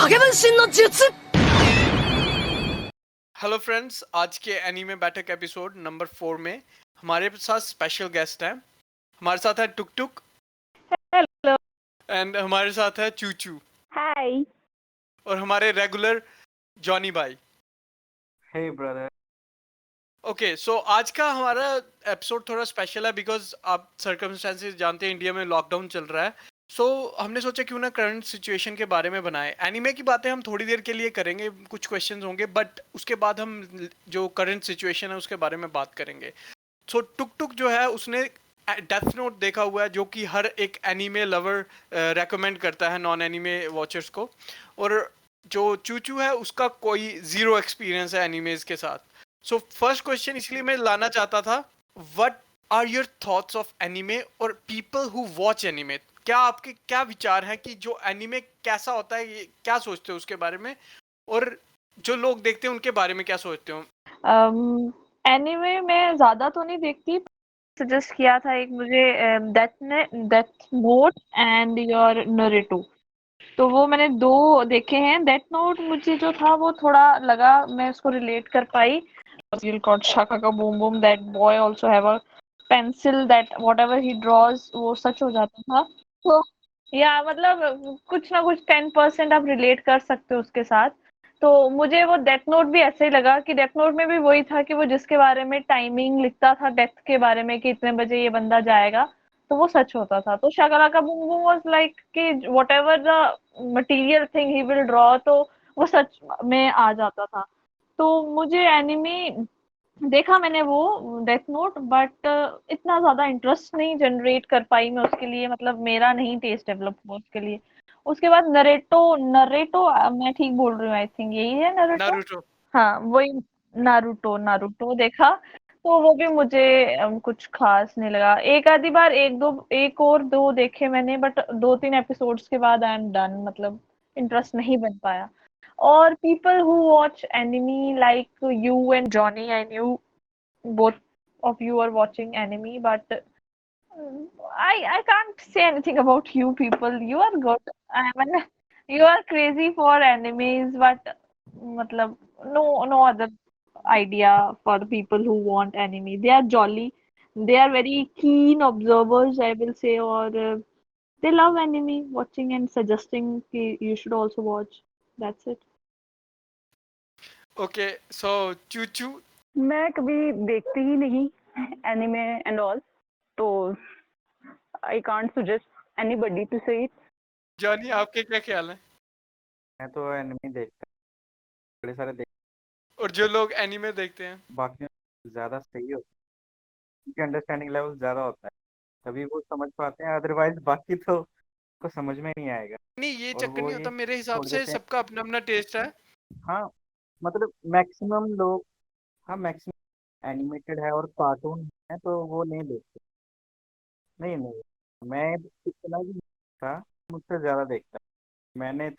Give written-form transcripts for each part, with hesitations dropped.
影分身の術 hello friends, आज के anime बैठक एपिसोड नंबर 4 में हमारे साथ स्पेशल गेस्ट हैं। हमारे साथ है टुक टुक हेलो। एंड हमारे साथ है चूचू हाय। और हमारे रेगुलर जॉनी भाई। हे ब्रदर। ओके, सो आज का हमारा एपिसोड थोड़ा स्पेशल है बिकॉज आप सर्कमस्टेंसेस जानते हैं, इंडिया में लॉकडाउन चल रहा है। सो हमने सोचा क्यों ना करंट सिचुएशन के बारे में बनाए। एनीमे की बातें हम थोड़ी देर के लिए करेंगे, कुछ क्वेश्चंस होंगे, बट उसके बाद हम जो करंट सिचुएशन है उसके बारे में बात करेंगे। सो टुक टुक जो है उसने डेथ नोट देखा हुआ है, जो कि हर एक एनीमे लवर रेकमेंड करता है नॉन एनीमे वॉचर्स को। और जो चूचू है उसका कोई जीरो एक्सपीरियंस है एनीमेज के साथ। सो फर्स्ट क्वेश्चन इसलिए मैं लाना चाहता था, what are your thoughts of anime और पीपल हु वॉच एनीमे? क्या आपके क्या विचार है कि जो एनीमे कैसा होता है, ये क्या सोचते हो उसके बारे में, और जो लोग देखते हैं उनके बारे में क्या सोचते हो? एनीमे मैं ज्यादा तो नहीं देखती। सजेस्ट किया था एक मुझे डेथ नोट एंड योर नरेटो, तो वो मैंने दो देखे हैं। डेथ नोट मुझे जो था वो थोड़ा लगा, मैं उसको रिलेट कर पाई। शाका का boom boom, that boy also have a pencil that whatever he drawers वो सच हो जाता था। तो या मतलब कुछ ना कुछ 10% आप रिलेट कर सकते हो उसके साथ। तो मुझे वो डेथ नोट भी ऐसे ही लगा कि डेथ नोट में भी वही था कि वो जिसके बारे में टाइमिंग लिखता था डेथ के बारे में कि इतने बजे ये बंदा जाएगा, तो वो सच होता था। तो Shakalaka boom boom was like कि whatever the material thing he will draw, तो वो सच में आ जाता था। तो मुझे एनिमे देखा मैंने वो डेथ नोट, बट इतना ज्यादा इंटरेस्ट नहीं जनरेट कर पाई मैं उसके लिए, मतलब मेरा नहीं टेस्ट डेवलप हुआ उसके लिए। उसके बाद नरेटो नरेटो मैं ठीक बोल रही हूँ, आई थिंक यही है नरेटो। नारुतो। हाँ वही, नारुतो नारुतो देखा। तो वो भी मुझे कुछ खास नहीं लगा। एक आधी बार एक और दो देखे मैंने, बट 2-3 एपिसोड्स के बाद आई एम डन, मतलब इंटरेस्ट नहीं बन पाया। और people who watch enemy like you and Johnny, I knew both of you are watching anime, but I can't say anything about you people. You are good. I mean, you are crazy for animes, but matlab no other idea for the people who want anime. They are jolly. They are very keen observers, I will say, or they love anime, watching and suggesting कि you should also watch. That's it. Okay, so चूचू। मैं कभी देखती ही नहीं anime and all, तो I can't suggest anybody to say it. Johnny, आपके क्या ख्याल है? मैं तो एनिमे देखता हूँ, बड़े सारे देख, और जो लोग एनीमे देखते हैं बाकी ज्यादा सही होता है, उनकी अंडरस्टैंडिंग लेवल ज्यादा होता है, तभी वो समझ पाते हैं, अदरवाइज बाकी तो को समझ में नहीं आएगा। नहीं, ये और चक्कर वो नहीं ये होता मेरे हिसाब छोड़ से, देते हैं। सबका अपना अपना टेस्ट है। हाँ, मतलब मैक्सिमम लोग, हाँ मैक्सिमम एनिमेटेड है और कार्टून है तो वो नहीं देखते। नहीं नहीं, मैं इतना भी था, मुझसे ज्यादा देखता। मैंने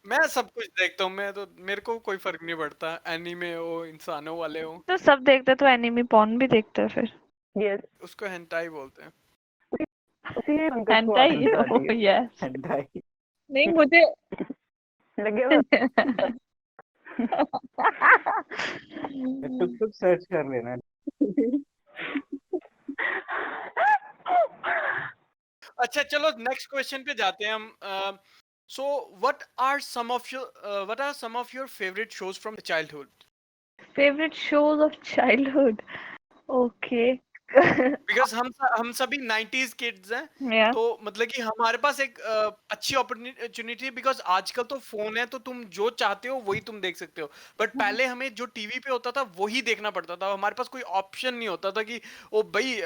मैं सब कुछ देखता हूँ, मैं तो, मेरे को कोई फर्क नहीं पड़ता, एनीमे हो इंसानों वाले हो। तो सब देखते तो एनिमे पॉर्न भी देखते हैं फिर। यस, उसको हेंटाई बोलते हैं। उसी पंकज को हेंटाई आदत डाली है। यस। hentai नहीं मुझे लगे हुए टुक टुक सर्च कर लेना। अच्छा चलो नेक्स्ट क्वेश्चन पे जाते हैं हम। So what are some of your favourite shows from childhood? Favourite shows of childhood, okay. Because हम सभी 90s किड्स हैं, या तो मतलब कि हमारे पास एक अच्छी अपॉर्चुनिटी है, बिकॉज आजकल तो फोन है तो तुम जो चाहते हो वही तुम देख सकते हो। बट पहले हमें जो टीवी पे होता था वही देखना पड़ता था, हमारे पास कोई ऑप्शन नहीं होता था कि ओ भाई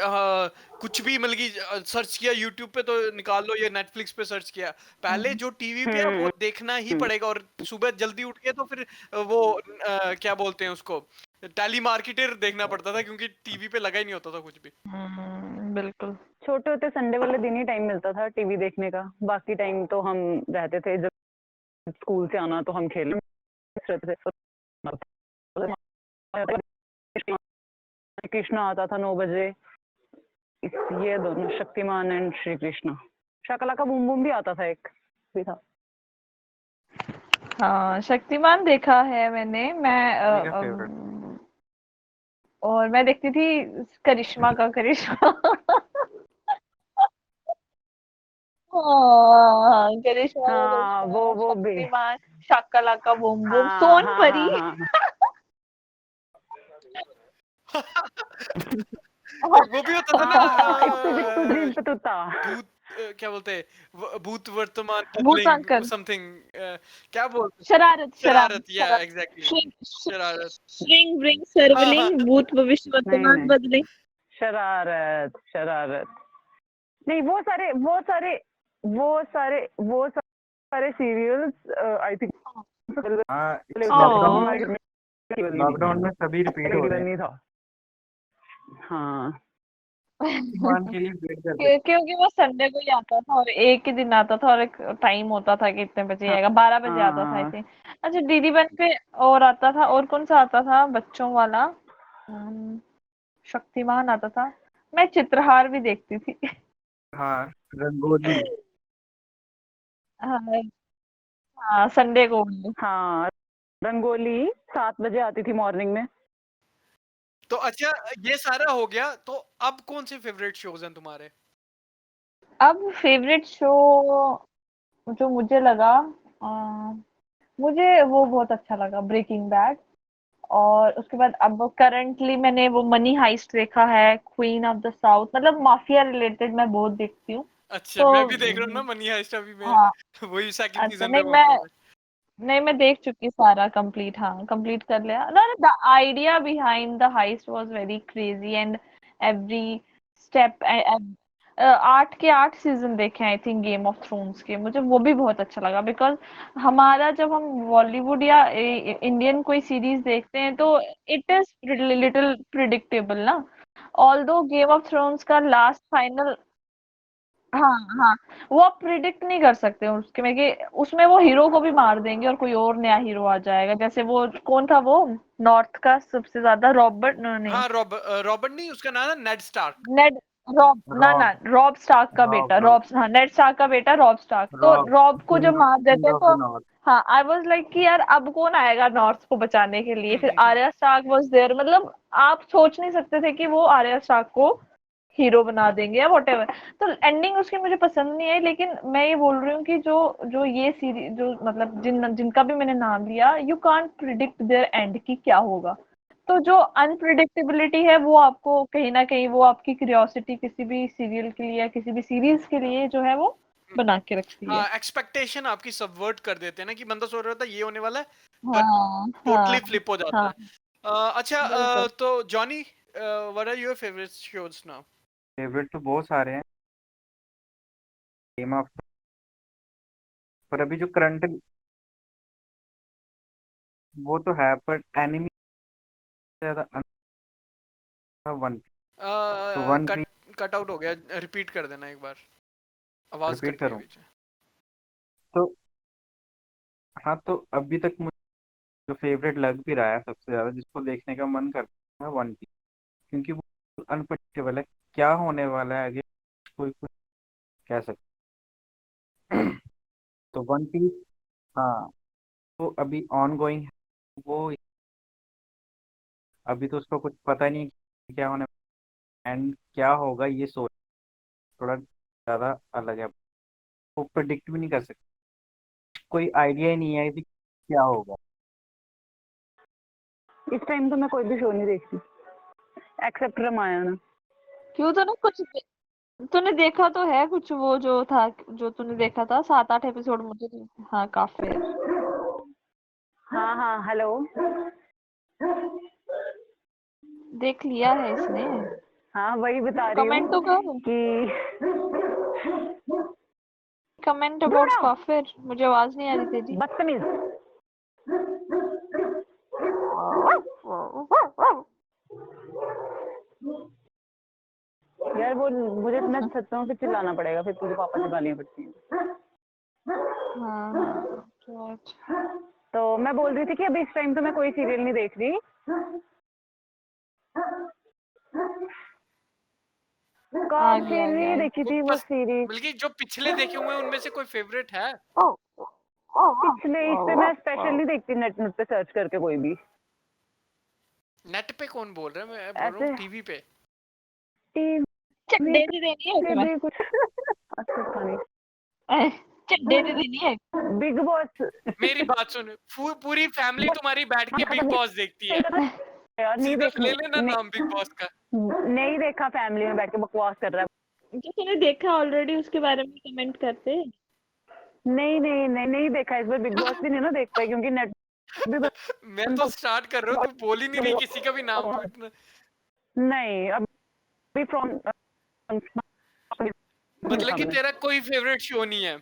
कुछ भी मतलब कि सर्च किया यूट्यूब पे तो निकाल लो, या नेटफ्लिक्स पे सर्च किया। पहले जो टीवी पे है वो देखना ही पड़ेगा, और सुबह जल्दी उठ के तो फिर वो क्या बोलते हैं उसको, टेली मार्केटर देखना पड़ता था, क्योंकि टीवी पे लगा ही नहीं होता था कुछ भी। बिल्कुल। छोटे होते संडे वाले दिन ही टाइम मिलता था टीवी देखने का, बाकी टाइम तो हम रहते थे, जब स्कूल से आना तो हम खेलने रहते थे। कृष्णा आता था 9 बजे, ये दोनों शक्तिमान एंड श्री कृष्णा। शाकाला का बूम बूम भी आता था, एक भी था। हाँ, शक्तिमान देखा है मैंने। मेरा फेवरेट। और मैं देखती थी करिश्मा का करिश्मा। हाँ, करिश्मा का हाँ करिश्मा, वो भी। शक्तिमान, शाका लाका बूम बूम, हाँ हाँ सोनपरी। हाँ हाँ हाँ। एक वो भी होता था ना हाँ इत्तू बित्तू द्रीम पतुत्ता। भूत क्या बोलते हैं भूत वर्तमान भूत बदलिंग अंकल, समथिंग क्या बोलते शरारत शरारत शरारत या शरारत, एग्जैक्टली श्रिंग शरारत श्रिंग ब्रिंग हाँ हाँ सर्वलिंग, भूत भविष्य नहीं वर्तमान नहीं, बदलिंग। शरारत शरारत नहीं, वो सारे सीरियल्स आई थिंक हाँ, लॉकडाउन ओह, में लॉकडाउन में सभी रिपीट हो रहे हैं। नहीं था। हाँ शक्तिमान के लिए वेट करते क्योंकि वो संडे को ही आता था और एक ही दिन आता था और एक टाइम होता था कि इतने बजे हाँ आएगा, 12 बजे आता था आई हाँ। थिंक। अच्छा, डीडी वन पे और आता था, और कौन सा आता था बच्चों वाला? शक्तिमान आता था। मैं चित्रहार भी देखती थी। हाँ, रंगोली। हाँ, हाँ, संडे को only। हाँ रंगोली 7 बजे आती थी मॉर्निंग में। तो अच्छा ये सारा हो गया तो अब कौन से फेवरेट शोज हैं तुम्हारे अब फेवरेट शो जो मुझे लगा, अ, मुझे वो बहुत अच्छा लगा, ब्रेकिंग बैड। और उसके बाद अब करंटली मैंने वो मनी हाइस्ट देखा है, क्वीन ऑफ द साउथ, मतलब माफिया रिलेटेड मैं बहुत देखती हूँ। अच्छा तो मैं भी देख रहा हूँ ना मनी हाइस्ट अभी मैं हाँ, वही सेकंड अच्छा, सीजन नहीं पे पहुंचा हूँ मैं देख चुकी सारा कंप्लीट, हाँ कंप्लीट कर लिया ना। The idea behind the highest was very crazy and every step. 8 के 8 सीजन देखे I think game of thrones के, मुझे वो भी बहुत अच्छा लगा बिकॉज हमारा जब हम बॉलीवुड या इंडियन कोई सीरीज देखते हैं तो इट इज लिटिल प्रिडिक्टेबल ना। ऑल्दो गेम ऑफ थ्रोन्स का लास्ट फाइनल, हाँ हाँ, वो आप प्रिडिक्ट नहीं कर सकते उसके में कि उसमें वो हीरो को भी मार देंगे और कोई और नया हीरो आ जाएगा। जैसे वो कौन था, वो नॉर्थ का सबसे ज्यादा रॉबर्ट, नहीं, हाँ रॉबर्ट नहीं उसका नाम है नेड स्टार्क नेड, रॉब, ना रॉब ना, रॉब स्टार्क का रॉब बेटा, रॉब हाँ, नेड स्टार्क का बेटा रॉब स्टार्क। तो रॉब रॉब को जब मार किंग देते ऑफ तो द नॉर्थ। हाँ, आई वाज लाइक कि यार अब कौन आएगा नॉर्थ को बचाने के लिए। फिर आर्या स्टार्क वाज देयर, मतलब आप सोच नहीं सकते थे कि वो आर्या स्टार्क को हीरो बना देंगे या वॉटेवर। तो एंडिंग उसकी मुझे पसंद नहीं आई, लेकिन मैं ये बोल रही हूँ कि जो जो ये सीरीज, जो मतलब जिनका भी मैंने नाम लिया, you can't predict their end की क्या होगा। तो जो अनप्रिडिक्टेबिलिटी है वो आपको कहीं ना कहीं, वो आपकी क्यूरियोसिटी किसी भी सीरियल के लिए या किसी भी सीरीज के लिए जो है वो बना के रखती है। हाँ एक्सपेक्टेशन आपकी सबवर्ट कर देते हैं ना कि बंदा सोच रहा था ये होने वाला है बट हाँ टोटली हाँ फ्लिप हो जाता हाँ, है अच्छा बिल्कुल। तो Johnny what are your favourite shows now favourite तो बहुत सारे हैं। गेम ऑफ, पर अभी जो करंट वो तो है, पर एनिमी ज्यादा वन। तो one cut piece cut out हो गया रिपीट कर देना एक बार आवाज रिपीट कट रही है करूं बीच में तो, हाँ, तो अभी तक मुझे जो फेवरेट लग भी रहा है सबसे ज्यादा, जिसको देखने का मन करता है, वन पीस। क्योंकि वो अनप्रडिक्टेबल है, क्या होने वाला है आगे कोई कुछ कह सकता। तो वन पीस, हाँ, तो अभी ऑन गोइंग है वो। अभी तो उसको कुछ पता नहीं है क्या होने एंड क्या होगा, ये सोच थोड़ा ज्यादा अलग है। वो प्रिडिक्ट भी नहीं कर सकते, कोई आइडिया ही नहीं है कि क्या होगा। इस टाइम तो मैं कोई भी शो नहीं देखती एक्सेप्ट रामायण। क्यों, तूने देखा तो है कुछ, वो जो था, जो तूने देखा था 7 8 एपिसोड मुझे हाँ, काफी। हाँ हाँ हेलो। देख लिया है इसने। हाँ वही बता रही कमेंट हूँ तो कर, कि कमेंट दूर अबाउट रहो, काफिर, मुझे आवाज नहीं आ रही तेरी। बदतमीज। यार वो मुझे मैं छतों पे चिल्लाना पड़ेगा, फिर तुझे पापा से गालियां पड़ती हैं। हाँ हाँ, right। तो मैं बोल रही थी कि अभी इस टाइम तो मैं कोई सीरियल नहीं देख रही। आ गया आ काफिर गया। देखी वो थी वो बस सीरीज। बल्कि जो पिछले देखे हुए हैं उनमें से कोई फेवरेट है इसलिए इस पे मैं स्पेशल नहीं देखती नेट पे सर्च करके कोई भी नेट पे कौन बोल रहा है? मैं बोल रहा हूँ ऐसे टीवी पे। टीवी चड्डे दी देनी है पे तुम्हें? भी कुछ अच्छा था नहीं। चड्डे दी देनी है? बिग बॉस मेरी बात सुन, पूरी फैमिली तुम्हारी बैठ के बिग बॉस देखती है। यार नहीं सीधा ले लेना नहीं, नाम बिग बॉस का। नहीं देखा, फैमिली में बैठ के बकवास कर रहा है। जो तूने देखा ऑलरेडी उसके बारे में कमेंट करते। नहीं देखा, इस बार बिग बॉस भी नहीं ना देख पाई क्योंकि नेट भी मैं तो स्टार्ट कर रहा हूँ, तू बोल ही नहीं रही किसी का भी नाम पूछना। नहीं अभी फ्रॉम मतलब कि तेरा कोई फेवरेट शो नहीं है?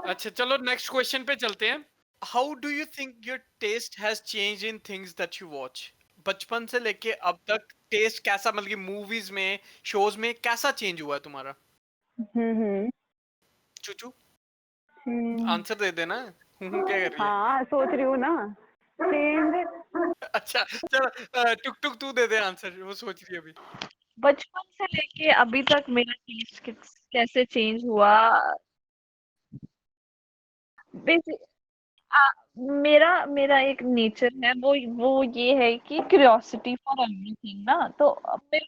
अच्छा चलो नेक्स्ट क्वेश्चन पे चलते हैं। How do you think your taste has change in things that you watch? बचपन से लेके अब तक टेस्ट कैसा, मतलब कि मूवीज में, शोज में कैसा चेंज हुआ है तुम्हारा? हम्म चूचू हम्म, आंसर दे देना। क्या कर रही है? हाँ सोच रही हूँ ना चेंज। अच्छा चलो, टुक टुक तू दे दे आंसर, वो सोच रही है अभी। बचपन से लेके अभी तक मेरा टेस्ट कैसे चेंज हुआ? बेसिक मेरा मेरा एक नेचर है, वो ये है कि क्यूरियोसिटी फॉर एवरीथिंग ना। तो अब मेरे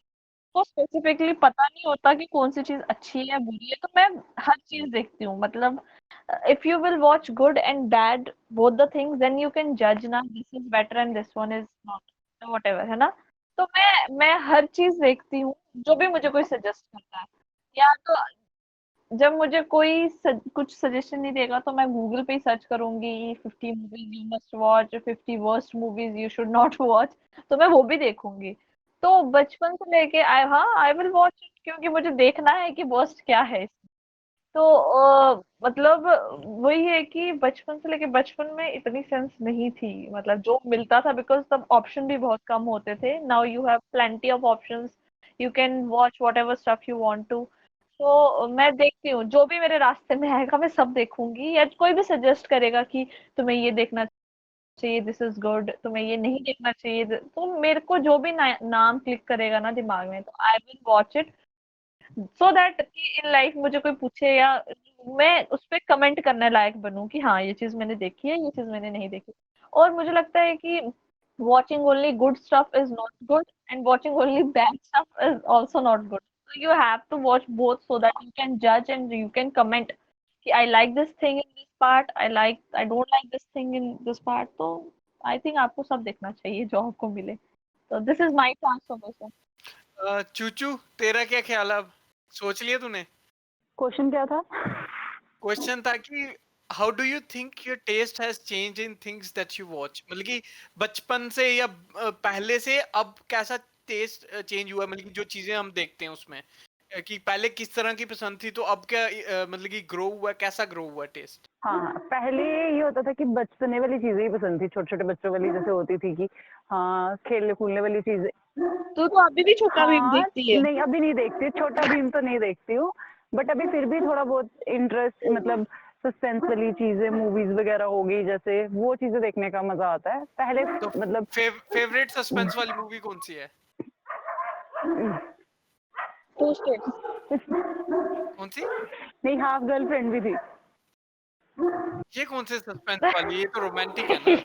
को स्पेसिफिकली पता नहीं होता कि कौन सी चीज अच्छी है बुरी है, तो मैं हर चीज देखती हूँ। मतलब if you will watch good and bad both the things then you can जज ना, this is better and this one is not, whatever, है ना। तो मैं हर चीज देखती हूँ जो भी मुझे कोई सजेस्ट करता है। या तो जब मुझे कोई कुछ सजेशन नहीं देगा तो मैं गूगल पे ही सर्च करूंगी 50 movies you must watch, 50 worst movies you should not watch, तो मैं वो भी देखूंगी। तो बचपन से लेके आई विल वॉच इट क्योंकि मुझे देखना है कि वर्स्ट क्या है इसमें। तो मतलब वही है कि बचपन से लेके, बचपन में इतनी सेंस नहीं थी, मतलब जो मिलता था, बिकॉज तब ऑप्शन भी बहुत कम होते थे। Now you have plenty of options, you can watch whatever stuff you want to. तो मैं देखती हूँ जो भी मेरे रास्ते में आएगा मैं सब देखूंगी, या कोई भी सजेस्ट करेगा कि तुम्हें ये देखना चाहिए, दिस इज गुड, तुम्हें ये नहीं देखना चाहिए, तो मेरे को जो भी नाम क्लिक करेगा ना दिमाग में, तो I will watch it, so that कि इन लाइफ मुझे कोई पूछे या मैं उस पे कमेंट करने लायक बनूं कि हाँ ये चीज मैंने देखी है, ये चीज मैंने नहीं देखी। और मुझे लगता है कि watching only good stuff is not good and watching only bad stuff is also not good. So you have to watch both so that you can judge and you can comment कि I like this thing in this part, I don't like this thing in this part. तो I think आपको सब देखना चाहिए जो आपको मिले। तो this is my transformation. चूचू तेरा क्या ख्याल है? अब सोच लिया तूने? क्वेश्चन क्या था? क्वेश्चन था कि how do you think your taste has change in things that you watch? मतलब कि बचपन से या पहले से अब कैसा टेस्ट चेंज हुआ है, मतलब कि जो चीजें हम देखते हैं उसमें, कि पहले किस तरह की पसंद थी तो अब क्या मतलब कि ग्रो हुआ है, कैसा ग्रो हुआ टेस्ट? हाँ पहले ये होता था कि बचपने वाली चीजें ही पसंद थी, छोटे छोटे बच्चों वाली जैसे होती थी कि हाँ खेलने कूदने वाली चीजें। तो अभी भी छोटा भीम हाँ देखती है? नहीं अभी नहीं देखती, छोटा भीम तो नहीं देखती हूँ, बट अभी फिर भी थोड़ा बहुत इंटरेस्ट, मतलब सस्पेंस वाली चीजें मूवीज वगैरह हो गई जैसे, वो चीजें देखने का मजा आता है पहले तो मतलब। फेवरेट सस्पेंस वाली मूवी कौन सी है? Two states. कौन सी? नहीं हाफ गर्लफ्रेंड भी थी। ये कौन से सस्पेंस वाली? ये तो रोमांटिक है ना।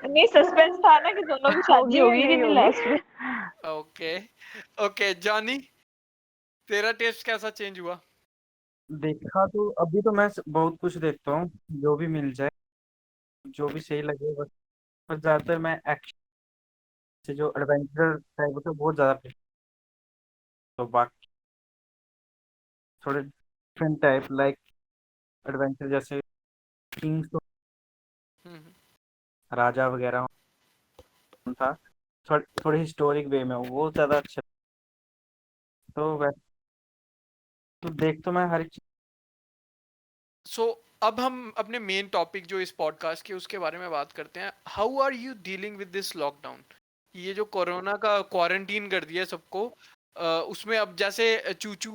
नहीं, सस्पेंस था ना कि दोनों की शादी होगी या होगी कि नहीं नहीं होगी? लास्ट में। ओके ओके जॉनी, तेरा टेस्ट कैसा चेंज हुआ? देखा तो अभी तो मैं बहुत कुछ देखता हूँ, जो भी मिल जाए, जो भी सही लगे बस। पर ज्यादातर मैं एक्शन से जो एडवेंचर टाइप होता है बहुत ज्यादा पसंद। तो बाकी थोड़े डिफरेंट टाइप लाइक एडवेंचर जैसे किंग्स, तो हम्म। राजा वगैरह था, थोड़े हिस्टोरिक वे में हो, वो ज्यादा अच्छा। तो वैसे तो देख तो मैं हर एक सो अब हम अपने मेन टॉपिक जो इस पॉडकास्ट के उसके बारे में बात करते हैं। How are you dealing with this lockdown? ये जो कोरोना का क्वारंटीन कर दिया सबको, उसमें अब जैसे चूचू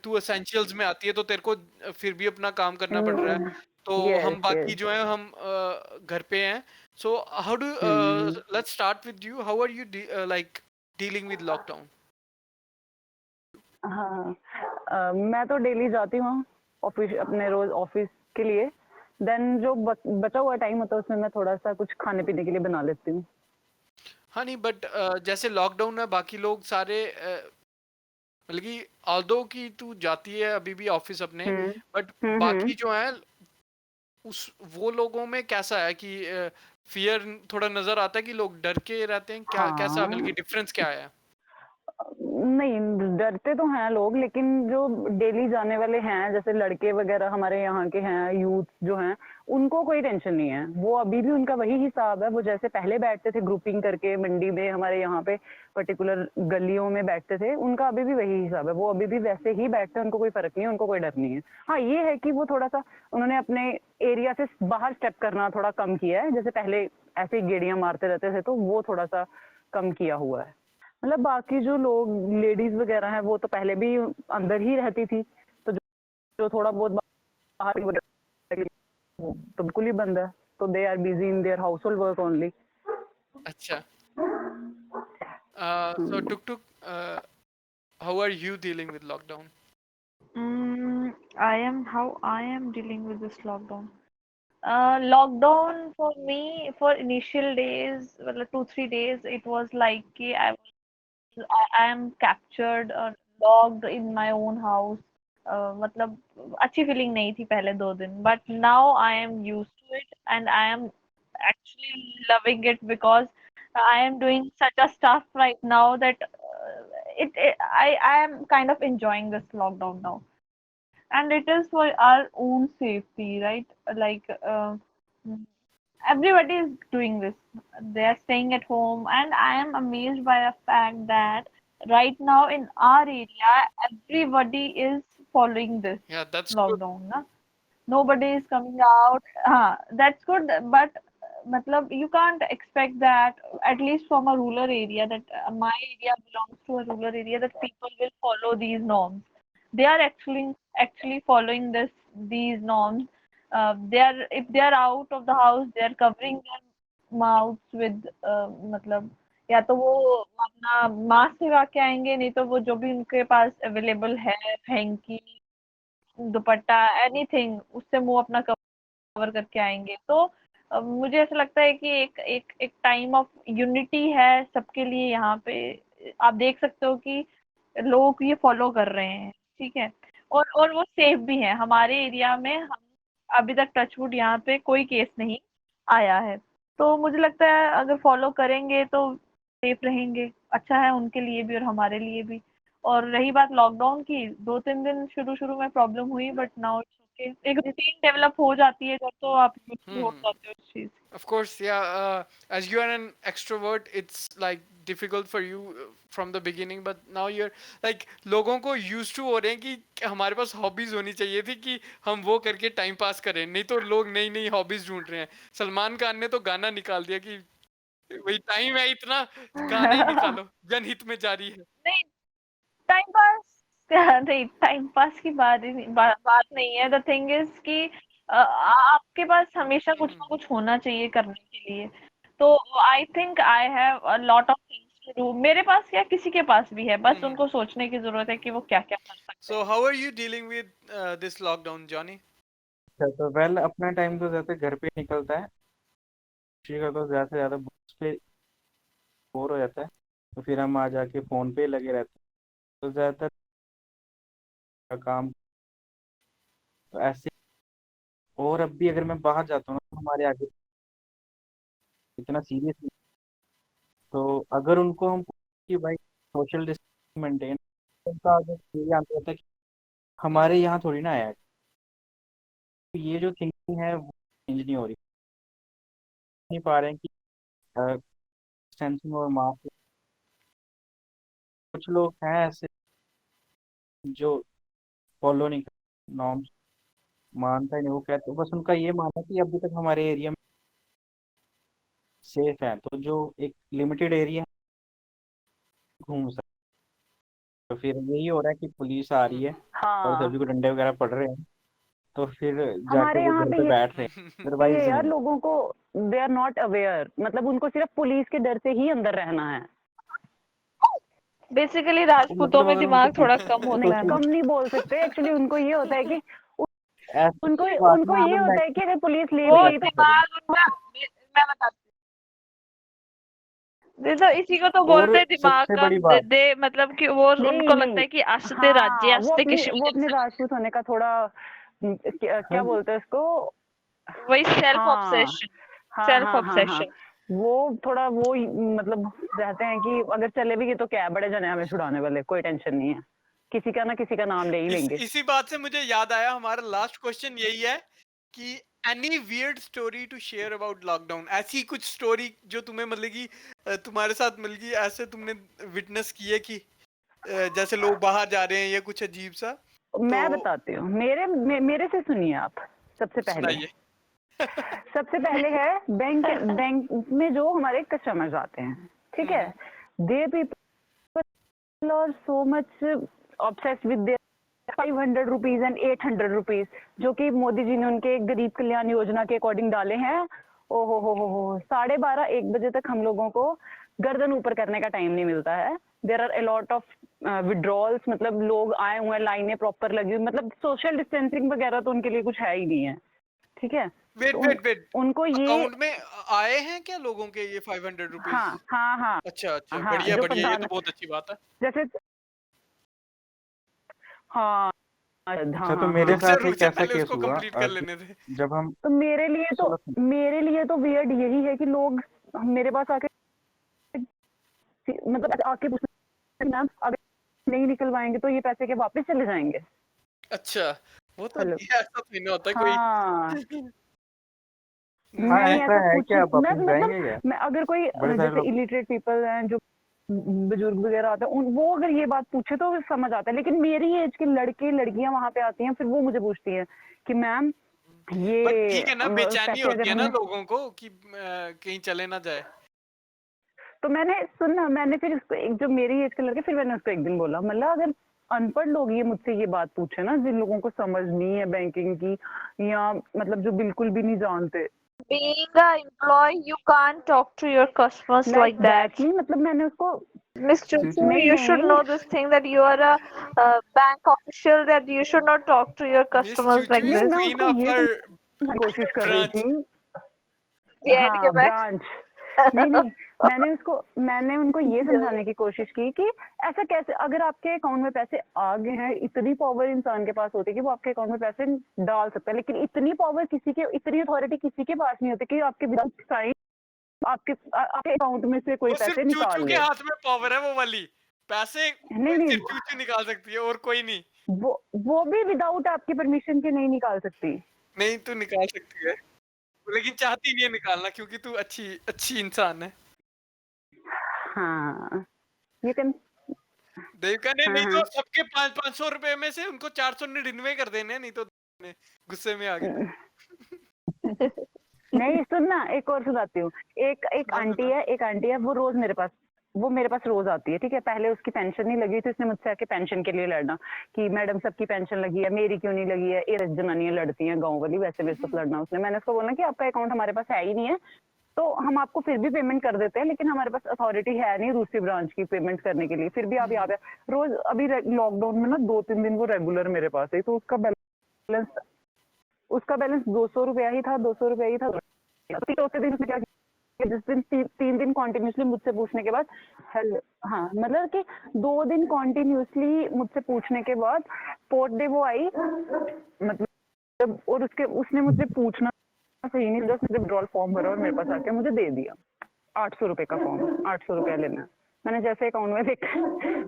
तू एसेंशियल्स में आती है तो तेरे को फिर भी अपना काम करना पड़ रहा है, तो यस हम बाकी यस। जो है हम घर पे हैं। So how do, let's start with you, how are you like dealing with lockdown? हाँ मैं तो डेली जाती हूँ ऑफिस, अपने रोज ऑफिस के लिए। देन जो बचा हुआ टाइम होता है उसमें मैं थोड़ा सा कुछ खाने पीने के लिए बना लेती हूँ। हाँ नहीं, बट जैसे लॉकडाउन है, बाकी लोग सारे मतलब कि ऑल्दो कि तू जाती है अभी भी ऑफिस अपने, बट हम्म। बाकी जो है उस वो लोगों में कैसा है कि फियर थोड़ा नजर आता है कि लोग डर के रहते हैं, क्या कैसा मतलब कि हाँ डिफरेंस क्या है? नहीं, डरते तो हैं लोग, लेकिन जो डेली जाने वाले हैं जैसे लड़के वगैरह हमारे यहाँ के हैं, यूथ जो हैं, उनको कोई टेंशन नहीं है। वो अभी भी उनका वही हिसाब है। वो जैसे पहले बैठते थे ग्रुपिंग करके मंडी में, हमारे यहाँ पे पर्टिकुलर गलियों में बैठते थे, उनका अभी भी वही हिसाब है। वो अभी भी वैसे ही बैठते हैं, उनको कोई फर्क नहीं है, उनको कोई डर नहीं है। हाँ ये है कि वो थोड़ा सा उन्होंने अपने एरिया से बाहर स्टेप करना थोड़ा कम किया है। जैसे पहले ऐसे ही गेड़ियां मारते रहते थे, तो वो थोड़ा सा कम किया हुआ है। मतलब बाकी जो लोग लेडीज वगैरह हैं वो तो पहले भी अंदर ही रहती थी, तो जो थोड़ा बहुत बाहर वगैरह वो तो बिल्कुल ही बंद है। तो they are busy in their household work only. अच्छा, so Tuk Tuk, how are you dealing with lockdown? How I am dealing with this lockdown. Lockdown for me, for initial days, well, 2 3 days, it was like कि I am captured or locked in my own house. मतलब अच्छी feeling नहीं थी पहले 2 दिन, but now I am used to it and I am actually loving it because I am doing such a stuff right now that I am kind of enjoying this lockdown now, and it is for our own safety, right? Like everybody is doing this. They are staying at home, and I am amazed by the fact that right now in our area, everybody is following this Yeah, that's good. lockdown. Na? Nobody is coming out. That's good, but matlab, you can't expect that, at least from a rural area, that my area belongs to a rural area, that people will follow these norms. They are actually following these norms. They are, if they are out of the house, they are covering their mouths with मतलब या तो वो अपना mask लगा के आएंगे, नहीं तो वो जो भी उनके पास अवेलेबल है, हैंकी, दुपट्टा, एनीथिंग, उससे मुंह अपना कवर करके आएंगे। तो मुझे ऐसा लगता है कि एक टाइम ऑफ यूनिटी है सबके लिए यहाँ पे। आप देख सकते हो कि लोग ये फॉलो कर रहे हैं, ठीक है, और वो सेफ भी है। हमारे एरिया में हम अभी तक टचवुड यहाँ पे कोई केस नहीं आया है। तो मुझे लगता है अगर फॉलो करेंगे तो सेफ रहेंगे, अच्छा है उनके लिए भी और हमारे लिए भी। और रही बात लॉकडाउन की, 2 3 दिन शुरू शुरू में प्रॉब्लम हुई, बट नाउ इट्स ओके। एक रूटीन डेवलप हो जाती है जब, तो आप यूज्ड टू हो Hmm. जाते हो इस चीज। Of course, yeah. As you are an extrovert, it's like difficult for you from the beginning, but now you're like लोगों को used to हो रहे हैं कि हमारे पास हॉबीज होनी चाहिए थी कि हम वो करके टाइम पास करें, नहीं तो लोग नई नई हॉबीज ढूंढ रहे हैं। सलमान खान ने तो गाना निकाल दिया कि वही टाइम है इतना, गाना ही निकालो, जनहित में जारी है। नहीं, टाइम पास नहीं, टाइम पास की बात ही नहीं, बात नहीं है। द थिंग इज कि आपके पास हमेशा कुछ ना कुछ होना चाहिए करने के लिए। तो I think I have a lot of things to do. मेरे पास क्या, किसी के पास भी है, बस उनको सोचने की जरूरत है कि वो क्या क्या कर सकते So हैं। how are you dealing with this lockdown, Johnny? अच्छा तो वेल अपना टाइम तो ज्यादा घर पे निकलता है। किसी का तो ज्यादा से ज्यादा बुक्स पे बोर हो जाता है, तो फिर हम आ जाके फोन पे लगे रहते हैं। तो ज्यादातर का काम तो ऐसे। और अब भी अगर मैं बाहर जाता हूँ ना, तो हमारे आगे इतना सीरियस नहीं। तो अगर उनको हम कि भाई सोशल डिस्टेंस मेंटेन, उनका अगर ये आंसर होता है कि हमारे यहाँ थोड़ी ना आया है। तो ये जो थिंकिंग है वो चेंज नहीं हो रही, नहीं पा रहे हैं कि डिस्टेंसिंग और मास्क। कुछ लोग हैं ऐसे जो फॉलो नहीं करते नॉर्म्स, मानता ही नहीं। वो कहते बस उनका ये मानना है कि अभी तक हमारे एरिया में सेफ है, तो जो एक लिमिटेड एरिया घूम सकते। तो फिर यही हो रहा है कि पुलिस आ रही है और हाँ सभी को डंडे वगैरह पड़ रहे हैं, तो फिर जाके हमारे वो यहाँ घर पे पे ये बैठ रहे हैं, है अदरवाइज यार, नहीं। लोगों को दे आर नॉट अवेयर। मतलब उनको सिर्फ पुलिस के डर से ही अंदर रहना है। बेसिकली राजपूतों में अगर दिमाग उनसे थोड़ा पूछे कम तो होता है कम ना। नहीं बोल सकते एक्चुअली। उनको ये होता है कि ऐसी उनको बात उनको में ये मतलब होता है कि अगर पुलिस ले वो भी गई तो दिमाग उनका, मैं बताती हूँ, तो इसी को तो और बोलते हैं दिमाग सबसे बड़ी कम बात, दे, मतलब कि वो नहीं उनको लगता नहीं, है कि आस्ते राज्य हाँ आस्ते किसी वो अपने राजपूत होने का थोड़ा क्या बोलते हैं उसको, वही सेल्फ हाँ ऑब्सेशन, हाँ सेल्फ हाँ हाँ हाँ, ऑब्सेशन। वो थोड़ा वो मतलब रहते हैं कि अगर चले भी गए तो क्या है, बड़े जने हमें छुड़ाने वाले, कोई टेंशन नहीं है, किसी का ना किसी का नाम ले ही लेंगे। इसी बात से मुझे याद आया, हमारा लास्ट क्वेश्चन यही है कि any weird story to share about lockdown, ऐसी कुछ स्टोरी जो तुम्हें मतलब कि तुम्हारे साथ मिल गई, ऐसे तुमने विटनेस की है कि जैसे लोग बाहर जा रहे हैं या कुछ अजीब सा, मैं तो बताती हूँ, मेरे से सुनिए आप। सुनाइए। सबसे पहले है बैंक में जो हमारे कस्टमर्स आते हैं, ठीक है, they people are so much obsessed with their 500 rupees and 800 rupees, जो कि मोदी जी ने उनके गरीब कल्याण योजना के अकॉर्डिंग डाले हैं। ओ हो 12:30 1 बजे तक हम लोगों को गर्दन ऊपर करने का टाइम नहीं मिलता है। There are a lot of withdrawals, मतलब लोग आए हुए हैं, लाइनें प्रॉपर लगी हुई, मतलब सोशल डिस्टेंसिंग वगैरह तो उनके लिए कुछ है ही नहीं है, ठीक है। वेट तो वेट वेट, उनको ये, अकाउंट में आए हैं क्या लोगों के ये 500 रुपीज? हाँ हाँ हाँ अच्छा अच्छा, हाँ, बढ़िया जो बढ़िया, ये तो प्रधान, बहुत अच्छी बात है। जैसे, हाँ हाँ अच्छा तो हाँ मेरे हाँ, साथ रुक एक से ऐसा पहले केस उसको हुआ कंप्लीट कर कि लेने थे। जब हम, तो चलो मेरे लिए तो वियर्ड यही है कि लोग मेरे पास आके, मतलब आके पूछते हैं, मैम अगर नहीं निकलवाएंगे तो ये पैसे के वापस चले जाएंगे। अच्छा, वो तो हेलो, नहीं, ऐसा थोड़ी ना होता कोई। हाँ, हाँ नहीं ऐसा ऐसा है कुछ, कि आप मैं वापस मतलब, जाएंगे क्या? मैं अगर कोई बड़े सारे जैसे लोग, इलिटरेट पीपल हैं, जो बुजुर्ग वगैरह आते हैं, वो अगर ये बात पूछे तो समझ आता है, लेकिन मेरी एज के लड़के लड़कियां वहां पे आती हैं, फिर वो मुझे पूछती हैं कि मैम बट ये ठीक है ना, बेचैनी पैसे अगर होती है ना हमने, लोगों को कि कहीं चले ना जाए। तो मैंने फिर उसको, एक जो मेरी एज के लड़के, फिर मैंने उसको एक दिन बोला, मतलब अगर अनपढ़ लोग ये मुझसे ये बात पूछे ना, जिन लोगों को समझ नहीं है बैंकिंग की, या मतलब जो बिल्कुल भी नहीं जानते, Being a employee, you can't talk to your customers like like that. That, नहीं मतलब मैंने उसको, Mr. Chu, नहीं you should नहीं, know this thing that you are a bank official, that you should not talk to your miss customers चूचू like is नहीं this. मैं queen उसको of ये हर समझाने की कोशिश कर रही ब्रांच। थी, Yeah, हाँ anyway. ब्रांच, नहीं मैंने उनको ये समझाने की कोशिश की कि ऐसा कैसे, अगर आपके अकाउंट में पैसे आ गए हैं, इतनी पावर इंसान के पास होती है कि वो आपके अकाउंट में पैसे डाल सकता है, लेकिन इतनी पावर किसी के, इतनी अथॉरिटी किसी के पास नहीं होती कि आपके विदाउट साइन आपके अकाउंट में से कोई वो सिर्फ पैसे चूचू निकाल के ले। हाथ में पावर है वो वाली, पैसे नहीं नहीं, सिर्फ चूचू निकाल सकती है और कोई नहीं। वो भी विदाउट आपकी परमिशन के नहीं निकाल सकती। नहीं, तू निकाल सकती है, लेकिन चाहती नहीं है निकालना क्योंकि तू अच्छी अच्छी इंसान है। हाँ, यू कैन, देवका ने, हाँ नहीं हाँ, तो सबके 500 रुपए में से उनको 499 कर देने, नहीं तो गुस्से में आ गए। नहीं सुन ना, एक और सुनाती हूँ। एक एक सुना सुना। एक आंटी है, वो मेरे पास रोज आती है, ठीक है। पहले उसकी पेंशन नहीं लगी थी, उसने मुझसे आके पेंशन के लिए लड़ना कि मैडम सबकी पेंशन लगी है, मेरी क्यों नहीं लगी है, ये जनानियां लड़ती हैं गाँव वाली, वैसे वैसे तो लड़ना उसने। मैंने उसको बोला कि आपका अकाउंट हमारे पास है ही नहीं है, तो हम आपको फिर भी पेमेंट कर देते हैं, लेकिन हमारे पास अथॉरिटी है नहीं दूसरी ब्रांच की पेमेंट करने के लिए, फिर भी आप यहाँ पे रोज, अभी लॉकडाउन में ना 2-3 दिन वो रेगुलर मेरे पास है, तो उसका बैलेंस 200 रुपया ही था, 200 रुपया ही था। चौथे दिन उसने क्या किया, जिस दिन 3 दिन कॉन्टिन्यूसली मुझसे पूछने के बाद, हेलो, हाँ मतलब कि 2 दिन कॉन्टिन्यूसली मुझसे पूछने के बाद, फोर्थ डे वो आई, मतलब, और उसने मुझसे पूछना सही नहीं लगा, उसने विड्रॉल फॉर्म भरा और मेरे पास आके मुझे दे दिया 800 रुपए का फॉर्म, 800 रुपया लेना। मैंने जैसे अकाउंट में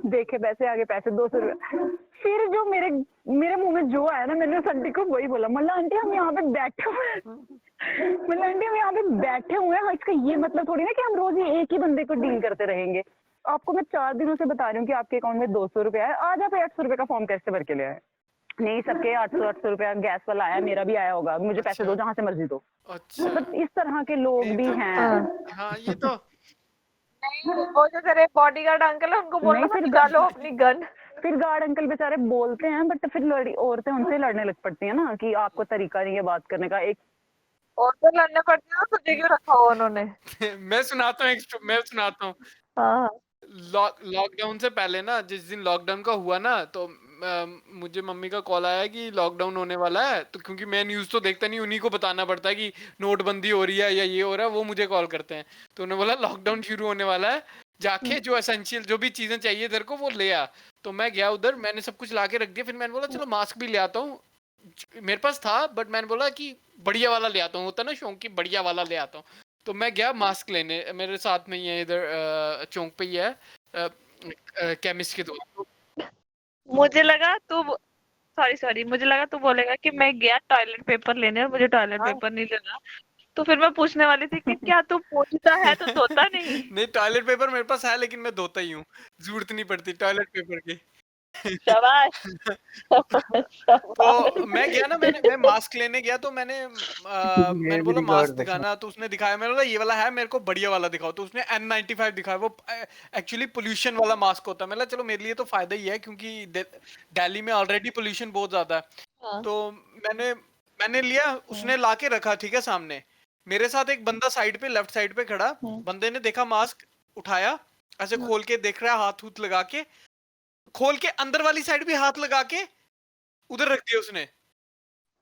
देखे पैसे आगे, पैसे 200 रुपये, फिर जो मेरे मुंह में जो आया ना, मैंने उस आंटी को वही बोला, मतलब आंटी हम यहाँ पे बैठे हुए हैं, मतलब आंटी हम यहाँ पे बैठे हुए हैं, इसका ये मतलब थोड़ी ना कि हम रोज ही एक ही बंदे को डील करते रहेंगे। आपको मैं 4 दिनों से बता रही हूँ कि आपके अकाउंट में 200 रुपया है, आज आप 800 रुपये का फॉर्म कैसे भर के ले आए? नहीं, सबके 800 रुपया गैस वाला आया, मेरा भी आया होगा, मुझे पैसे दो, जहाँ से मर्जी दो। अच्छा, मतलब इस तरह के लोग नहीं भी तो हैं। हाँ, ये तो नहीं, वो जो तेरे बॉडीगार्ड अंकल है, उनको बोलना नहीं, था फिर निकालो अपनी गन। फिर गार्ड अंकल बेचारे बोलते हैं, बट फिर औरतें उनसे लड़ने लग पड़ती है ना कि आपको तरीका नहीं है बात करने का। एक और तो लड़ने पड़ते हैं, तुझे क्यों रखा हुआ उन्होंने? मैं सुनाता हूँ, मैं सुनाता हूँ। हाँ, लॉकडाउन से पहले ना, जिस दिन लॉकडाउन का हुआ ना, तो मुझे मम्मी का कॉल आया कि लॉकडाउन होने वाला है, तो क्योंकि मैं न्यूज़ तो देखता नहीं, उन्हीं को बताना पड़ता है कि नोटबंदी हो रही है या ये हो रहा है, वो मुझे कॉल करते हैं। तो उन्होंने बोला लॉकडाउन शुरू होने वाला है, जाके जो एसेंशियल जो भी चीजें चाहिए तेरे को वो ले आ। तो मैं गया उधर, मैंने सब कुछ ला के रख दिया, फिर मैंने बोला चलो मास्क भी ले आता हूँ। मेरे पास था, बट मैंने बोला कि बढ़िया वाला ले आता हूँ, होता ना शौक की बढ़िया वाला ले आता हूँ। तो मैं गया मास्क लेने, मेरे साथ में ही है इधर चौक पे ही है केमिस्ट की दुकान। मुझे लगा तू सॉरी मुझे लगा तू बोलेगा कि मैं गया टॉयलेट पेपर लेने और मुझे टॉयलेट हाँ पेपर नहीं लेना। तो फिर मैं पूछने वाली थी कि क्या तू पूछता है तो धोता नहीं? नहीं, टॉयलेट पेपर मेरे पास है, लेकिन मैं धोता ही हूँ, जरूरत नहीं पड़ती टॉयलेट पेपर की। शाबाश तो मैं गया ना, मैं शाबाश। मास्क लेने गया, तो ये मैंने भी बोला मास्क रिकॉर्ड देखना। दिखाना, तो उसने दिखाया, मैंने बोला ये वाला है, मेरे को बढ़िया वाला दिखाओ। तो उसने N95 दिखाया, वो एक्चुअली पोल्यूशन वाला मास्क होता है। मैंने बोला चलो मेरे लिए तो फायदा ही है, क्योंकि दिल्ली में ऑलरेडी पोल्यूशन बहुत ज्यादा है। हाँ, तो मैंने मैंने लिया, उसने लाके रखा, ठीक है, सामने। मेरे साथ एक बंदा साइड पे, लेफ्ट साइड पे खड़ा, बंदे ने देखा मास्क, उठाया, ऐसे खोल के देख रहा है, हाथ हूथ लगा के, खोल के अंदर वाली साइड भी हाथ लगा के उधर रख दिया उसने।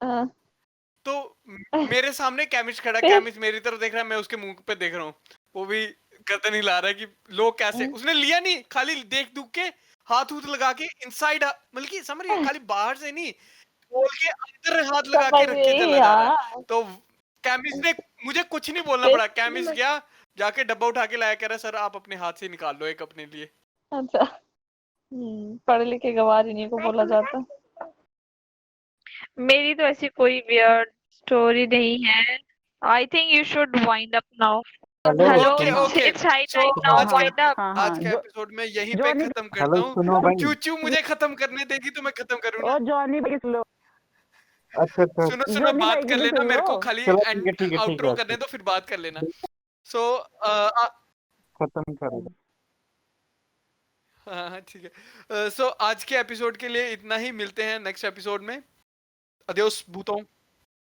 हाँ, तो मेरे सामने केमिस्ट खड़ा, फिर केमिस्ट मेरी तरफ देख रहा है, मैं उसके मुंह पे देख रहा हूँ, वो भी गर्दन हिला रहा है कि लोग कैसे। उसने लिया नहीं, खाली देख दुख के, हाथ हूथ लगा के इनसाइड, मतलब कि समझ रही है, खाली बाहर से नहीं, खोल के अंदर हाथ लगा के समझ रख के गई चला जा रहा है। हाँ। तो केमिस्ट ने, मुझे कुछ नहीं बोलना फिर पड़ा, केमिस्ट गया, जाके डब्बा उठा के लाया, कह रहा सर आप अपने हाथ से निकाल लो एक अपने लिए। अच्छा, पढ़े लिखे गवार इन्हीं को बोला जाता। मेरी तो ऐसी कोई वियर्ड स्टोरी नहीं है। I think you should wind up now. Hello hello, okay सुनो okay, it's high so time सुनो नाउ, आज के वाइंड अप। हाँ आज हाँ के एपिसोड में यहीं पे जॉनी खत्म करता हेलो हूँ। सुनो भाई। चूचू मुझे खत्म करने देगी तो मैं खत्म करूँ ना। और जॉनी भाई सुनो, अच्छा अच्छा। सुनो सुनो, जॉनी भाई बात की कर भी लेना, सुन मेरे लो। को खाली चलो ठीक है एंड ठीक है ठीक आउटरो है करने ठीक दो, फिर बात कर लेना। है। सो खत्म करो। हाँ हाँ, ठीक है। सो आज के एपिसोड के लिए इतना ही, मिलते हैं नेक्स्ट एपिसोड में। अदियोस भूतों।